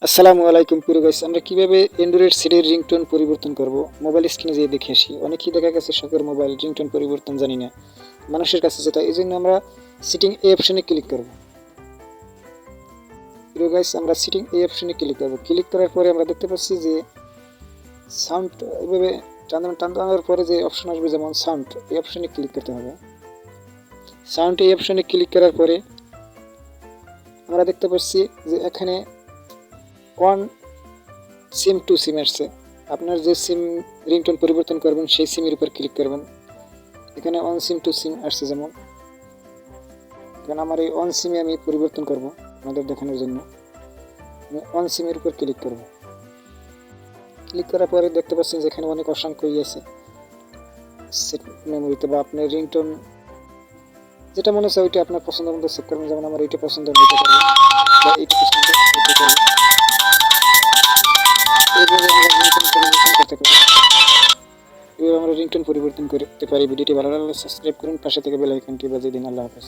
আসসালামু আলাইকুম প্রিয় গাইস, আমরা কিভাবে অ্যান্ড্রয়েড সেটের রিংটোন পরিবর্তন করব মোবাইল স্ক্রিনে যেয়ে দেখে আসি। অনেকেই দেখা গেছে শখের মোবাইল রিংটোন পরিবর্তন জানি না মানুষের কাছে, যেটা এই জন্য আমরা সিটিং এই অপশনে ক্লিক করব। প্রিয় গাইস, আমরা সিটিং এই অপশনে ক্লিক করব। ক্লিক করার পরে আমরা দেখতে পাচ্ছি যে সাউন্ড এভাবে টানানোর পরে যে অপশন আসবে, যেমন সাউন্ড, এই অপশনে ক্লিক করতে হবে। সাউন্ড এই অপশনে ক্লিক করার পরে আমরা দেখতে পাচ্ছি যে এখানে ওয়ান সিম টু সিম আসছে। আপনার যে সিম রিংটোন পরিবর্তন করবেন সেই সিমের উপর ক্লিক করবেন। এখানে অন সিম টু সিম আসছে, যেমন এখানে আমার এই অন সিমে আমি পরিবর্তন করব আপনাদের দেখানোর জন্য। আমি অন সিমের উপর ক্লিক করব। ক্লিক করার পরে দেখতে পাচ্ছেন যে এখানে অনেক অসংখ্য আছে সেট মেমোরিতে, বা আপনার রিংটোন যেটা মনে হচ্ছে ওইটা আপনার পছন্দ মতো সেট করবেন। যেমন আমার এইটা পছন্দ, এইটা করবো, বা এইটা পছন্দ, এইটা করবো। এইভাবে আমরা রিংটোন পরিবর্তন করতে পারি। এভাবে আমরা রিংটোন পরিবর্তন করতে পারি। ভিডিওটি ভালো লাগলে সাবস্ক্রাইব করুন, পাশে থেকে বেল আইকনটি বাজিয়ে দিন। আল্লাহ হাফেজ।